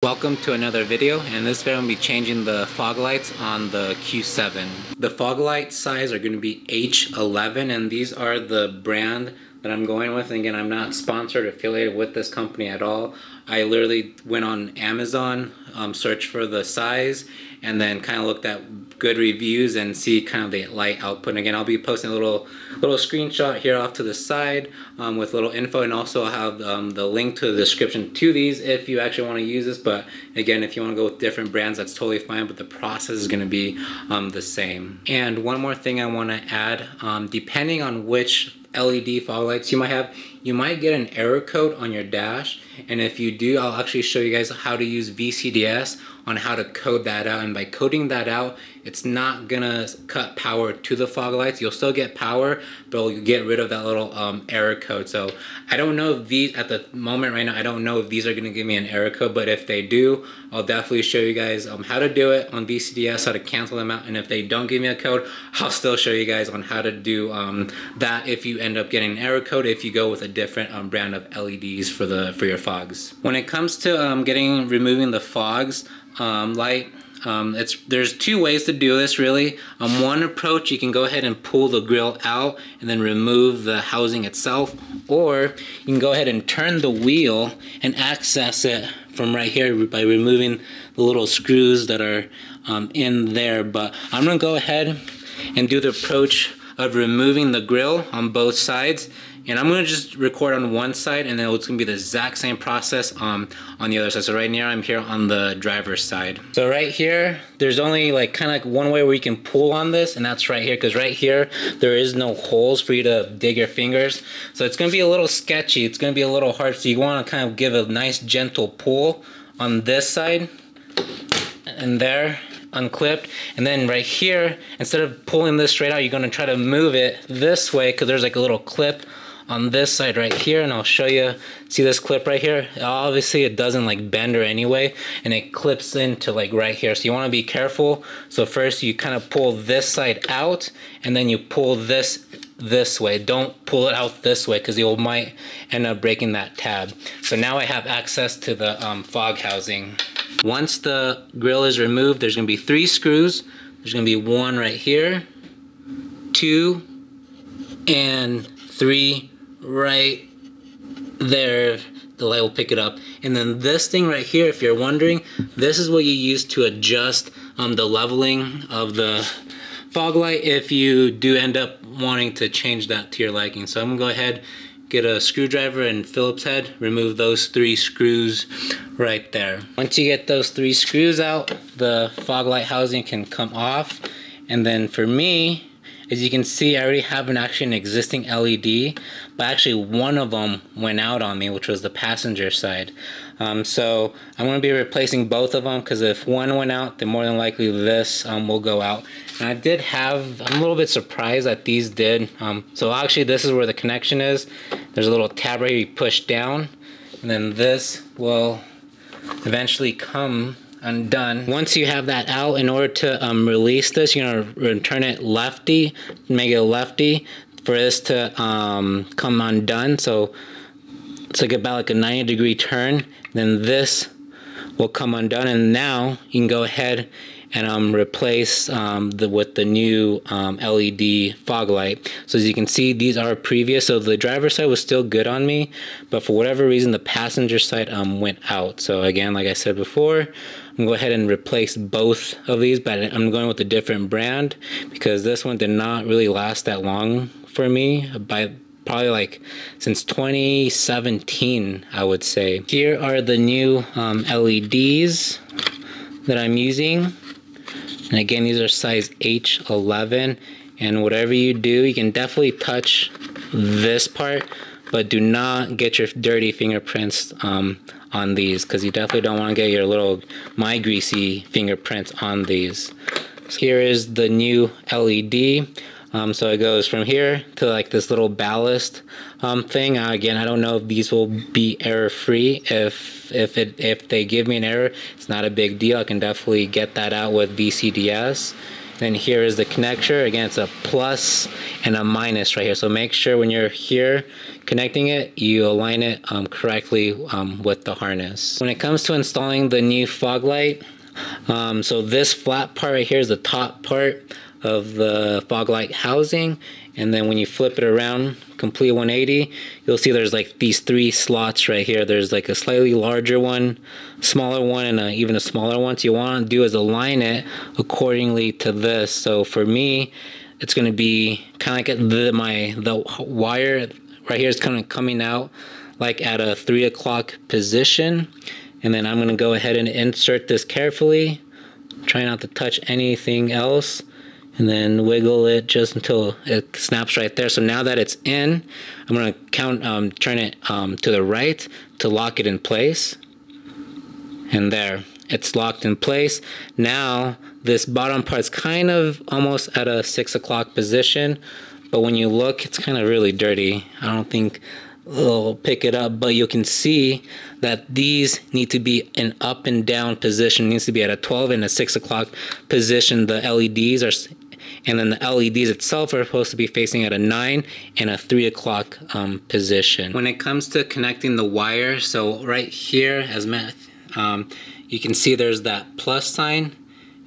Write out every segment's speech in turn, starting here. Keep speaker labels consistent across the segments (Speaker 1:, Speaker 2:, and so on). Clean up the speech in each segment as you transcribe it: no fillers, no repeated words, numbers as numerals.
Speaker 1: Welcome to another video. In this video I'm going to be changing the fog lights on the Q7. The fog light size are going to be H11 and these are the brand that I'm going with. And again, I'm not sponsored or affiliated with this company at all. I literally went on Amazon, searched for the size, and then kind of looked at good reviews and see kind of the light output. And again, I'll be posting a little screenshot here off to the side with little info, and also I'll have the link to the description to these if you actually want to use this. But again, if you want to go with different brands, that's totally fine, but the process is going to be the same. And one more thing I want to add, depending on which LED fog lights you might have, you might get an error code on your dash, and if you do, I'll actually show you guys how to use VCDS on how to code that out. And by coding that out, it's not gonna cut power to the fog lights. You'll still get power, but you'll get rid of that little error code. So I don't know if these, at the moment right now, I don't know if these are gonna give me an error code, but if they do, I'll definitely show you guys how to do it on VCDS, how to cancel them out. And if they don't give me a code, I'll still show you guys on how to do that if you end up getting an error code, if you go with a different brand of LEDs for your fogs. When it comes to removing the fogs light, there's two ways to do this really. One approach, you can go ahead and pull the grill out and then remove the housing itself, or you can go ahead and turn the wheel and access it from right here by removing the little screws that are in there. But I'm gonna go ahead and do the approach of removing the grill on both sides, and I'm gonna just record on one side, and then it's gonna be the exact same process on the other side. So right now I'm here on the driver's side. So right here, there's only kind of one way where you can pull on this, and that's right here, because right here there is no holes for you to dig your fingers. So it's gonna be a little sketchy, it's gonna be a little hard, so you wanna kind of give a nice gentle pull on this side and there, unclipped. And then right here, instead of pulling this straight out, you're gonna try to move it this way, because there's like a little clip on this side right here, and I'll show you. See this clip right here? Obviously it doesn't bend or anyway, and it clips into right here, so you want to be careful. So first you kind of pull this side out, and then you pull this way. Don't pull it out this way, because you might end up breaking that tab. So now I have access to the fog housing. Once the grill is removed, there's going to be 3 screws. There's going to be 1 right here, 2, and 3 right there. The light will pick it up. And then this thing right here, if you're wondering, this is what you use to adjust the leveling of the fog light if you do end up wanting to change that to your liking. So I'm gonna go ahead, get a screwdriver and Phillips head, remove those 3 screws right there. Once you get those 3 screws out, the fog light housing can come off. And then for me, as you can see, I already have an existing LED, but actually one of them went out on me, which was the passenger side. So I'm going to be replacing both of them, because if one went out, then more than likely this will go out. And I'm a little bit surprised that these did. So actually this is where the connection is. There's a little tab right here you push down, and then this will eventually come undone. Once you have that out, in order to release this, you're gonna turn it lefty, make it a lefty for this to come undone. So it's about a 90-degree turn. Then this will come undone, and now you can go ahead and replace with the new LED fog light. So as you can see, these are previous. So the driver's side was still good on me, but for whatever reason, the passenger side went out. So again, like I said before, I'm gonna go ahead and replace both of these, but I'm going with a different brand, because this one did not really last that long for me. By probably since 2017, I would say. Here are the new LEDs that I'm using. And again, these are size H11, and whatever you do, you can definitely touch this part, but do not get your dirty fingerprints on these, because you definitely don't want to get my greasy fingerprints on these. So here is the new LED. So it goes from here to this little ballast thing. Again, I don't know if these will be error free. If they give me an error, it's not a big deal. I can definitely get that out with VCDS. Then here is the connector. Again, it's a plus and a minus right here. So make sure when you're here connecting it, you align it correctly with the harness. When it comes to installing the new fog light, so this flat part right here is the top part of the fog light housing, and then when you flip it around complete 180, you'll see there's like these 3 slots right here. There's like a slightly larger one, smaller one, and even a smaller one. So you want to do is align it accordingly to this. So for me, it's going to be kind of like the wire right here is kind of coming out like at a 3 o'clock position, and then I'm going to go ahead and insert this carefully, try not to touch anything else, and then wiggle it just until it snaps right there. So now that it's in, I'm going to turn it to the right to lock it in place. And there, it's locked in place. Now this bottom part's kind of almost at a 6 o'clock position, but when you look, it's kind of really dirty. I don't think it'll pick it up, but you can see that these need to be in up and down position. It needs to be at a 12 and a 6 o'clock position. The LEDs are, and then the LEDs itself are supposed to be facing at a 9 and a 3 o'clock position. When it comes to connecting the wire, so right here, as you can see there's that plus sign,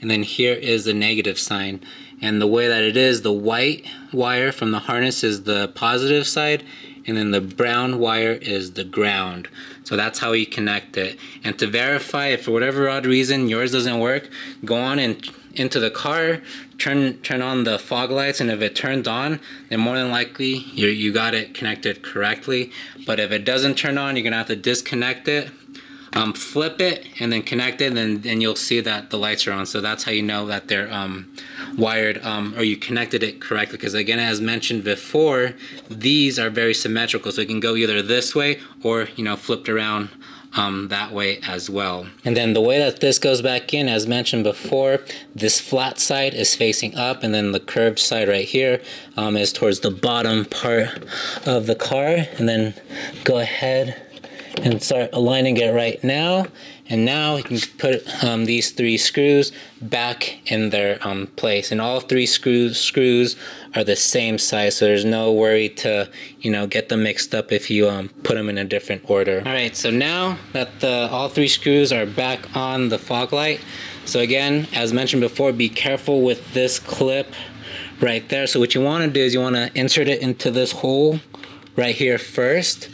Speaker 1: and then here is the negative sign. And the way that it is, the white wire from the harness is the positive side, and then the brown wire is the ground. So that's how you connect it. And to verify, if for whatever odd reason yours doesn't work, go on and into the car, turn on the fog lights, and if it turns on, then more than likely you got it connected correctly. But if it doesn't turn on, you're gonna have to disconnect it, flip it, and then connect it, and then you'll see that the lights are on. So that's how you know that they're wired, or you connected it correctly. Because again, as mentioned before, these are very symmetrical, so it can go either this way or, you know, flipped around that way as well. And then the way that this goes back in, as mentioned before, this flat side is facing up, and then the curved side right here is towards the bottom part of the car. And then go ahead and start aligning it right now. And now you can put these 3 screws back in their place, and all 3 screws are the same size, so there's no worry to, you know, get them mixed up if you put them in a different order. All right, so now that all 3 screws are back on the fog light, so again, as mentioned before, be careful with this clip right there. So what you want to do is you want to insert it into this hole right here first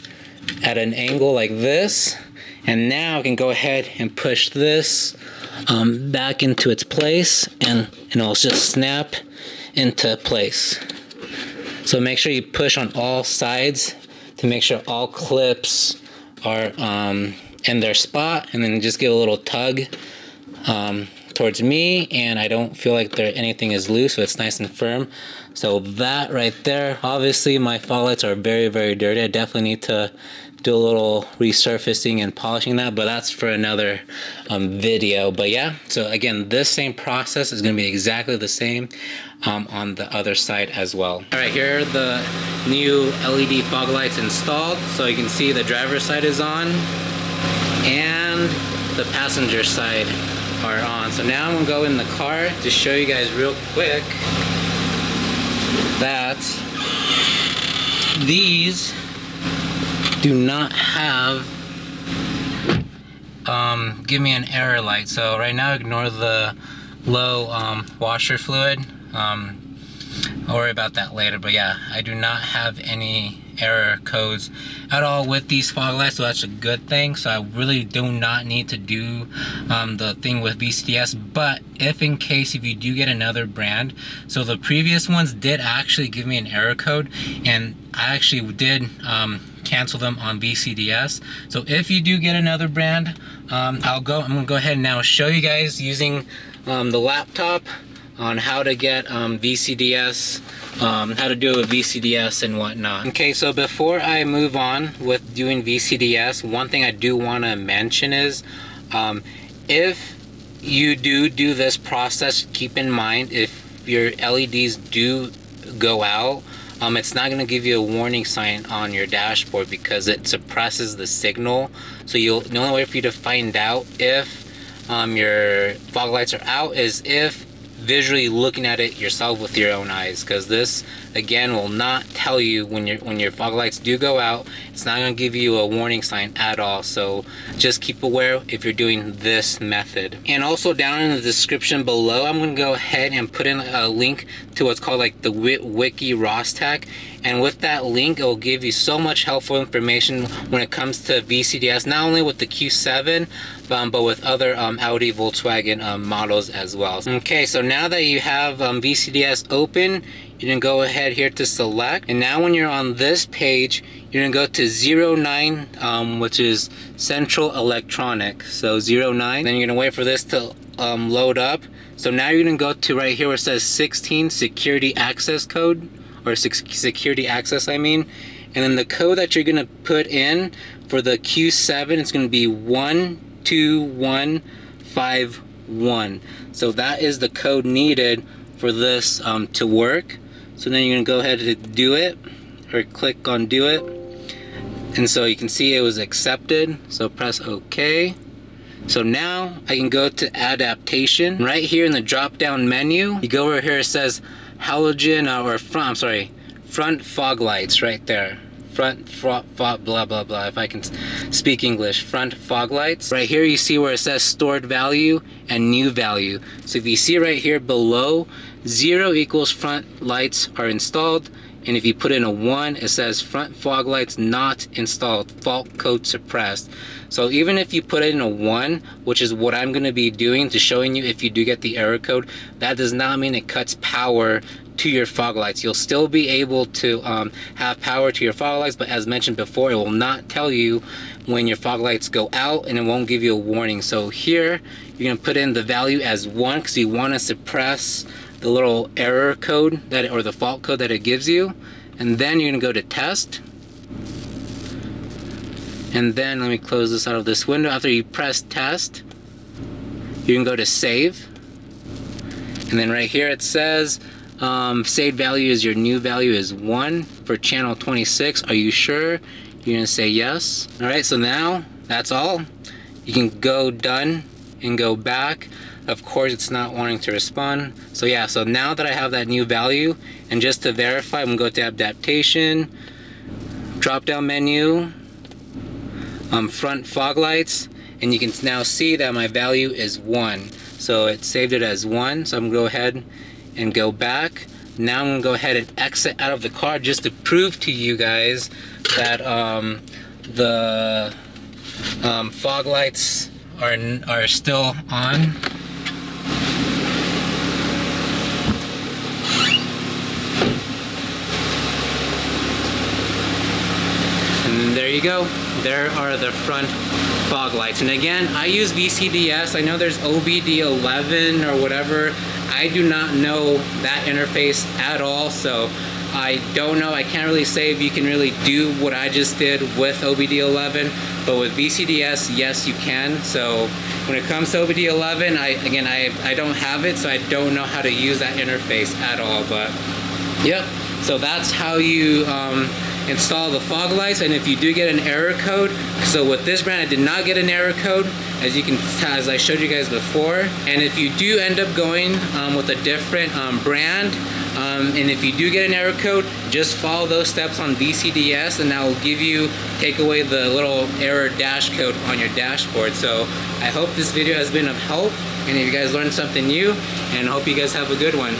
Speaker 1: at an angle like this. And now I can go ahead and push this back into its place, and it'll just snap into place. So make sure you push on all sides to make sure all clips are in their spot, and then just give a little tug towards me, and I don't feel like anything is loose, so it's nice and firm. So that right there, obviously my fog lights are very, very dirty. I definitely need to do a little resurfacing and polishing that, but that's for another video. But yeah, so again, this same process is going to be exactly the same on the other side as well. All right, here are the new LED fog lights installed. So you can see the driver's side is on and the passenger side are on. So now I'm gonna go in the car to show you guys real quick that these do not have give me an error light. So right now ignore the low washer fluid. I'll worry about that later, but yeah, I do not have any error codes at all with these fog lights, so that's a good thing. So I really do not need to do the thing with VCDS. But if in case if you do get another brand, so the previous ones did actually give me an error code, and I actually did cancel them on VCDS. So if you do get another brand, I'm gonna go ahead and now show you guys using the laptop on how to get VCDS, how to do it with VCDS and whatnot. Okay, so before I move on with doing VCDS, one thing I do want to mention is if you do this process, keep in mind if your LEDs do go out, it's not going to give you a warning sign on your dashboard because it suppresses the signal. So the only way for you to find out if your fog lights are out is if visually looking at it yourself with your own eyes, because this again will not tell you when your fog lights do go out. It's not going to give you a warning sign at all, so just keep aware if you're doing this method. And also down in the description below, I'm going to go ahead and put in a link to what's called like the Wiki Rostec, and with that link it will give you so much helpful information when it comes to VCDS, not only with the Q7 but with other Audi, Volkswagen models as well. Okay, so now that you have VCDS open, you're gonna go ahead here to select, and now when you're on this page, you're gonna go to 09, which is Central Electronic. So 09, then you're gonna wait for this to load up. So now you're gonna go to right here where it says 16 security access code, or security access I mean, and then the code that you're gonna put in for the Q7, it's gonna be 12151. So that is the code needed for this to work. So then you're gonna go ahead and do it, or click on do it, and so you can see it was accepted, so press OK. So now I can go to adaptation. Right here in the drop down menu, you go over here, it says halogen or front fog lights right there. Front blah blah blah, if I can speak English. Front fog lights. Right here you see where it says stored value and new value. So if you see right here below, 0 equals front lights are installed, and if you put in a 1, it says front fog lights not installed, fault code suppressed. So even if you put in a 1, which is what I'm going to be doing to showing you if you do get the error code, that does not mean it cuts power to your fog lights. You'll still be able to have power to your fog lights, but as mentioned before, it will not tell you when your fog lights go out, and it won't give you a warning. So here you're going to put in the value as 1 because you want to suppress the little error code that, or the fault code that it gives you, and then you're going to go to test, and then let me close this out of this window. After you press test, you can go to save, and then right here it says saved value is your new value is 1 for channel 26. Are you sure? You're gonna say yes. Alright, so now that's all. You can go done and go back. Of course it's not wanting to respond. So yeah, so now that I have that new value, and just to verify, I'm gonna go to adaptation, drop down menu, front fog lights, and you can now see that my value is 1. So it saved it as 1. So I'm gonna go ahead and go back. Now I'm gonna go ahead and exit out of the car just to prove to you guys that the fog lights are still on. And there you go. There are the front fog lights. And again, I use VCDS. I know there's OBD11 or whatever. I do not know that interface at all, so I don't know. I can't really say if you can really do what I just did with OBD11, but with VCDS, yes, you can. So when it comes to OBD11, I don't have it, so I don't know how to use that interface at all. But yep, so that's how you install the fog lights. And if you do get an error code, so with this brand I did not get an error code, as I showed you guys before. And if you do end up going with a different brand, and if you do get an error code, just follow those steps on VCDS, and that will take away the little error dash code on your dashboard. So I hope this video has been of help, and if you guys learned something new, and I hope you guys have a good one.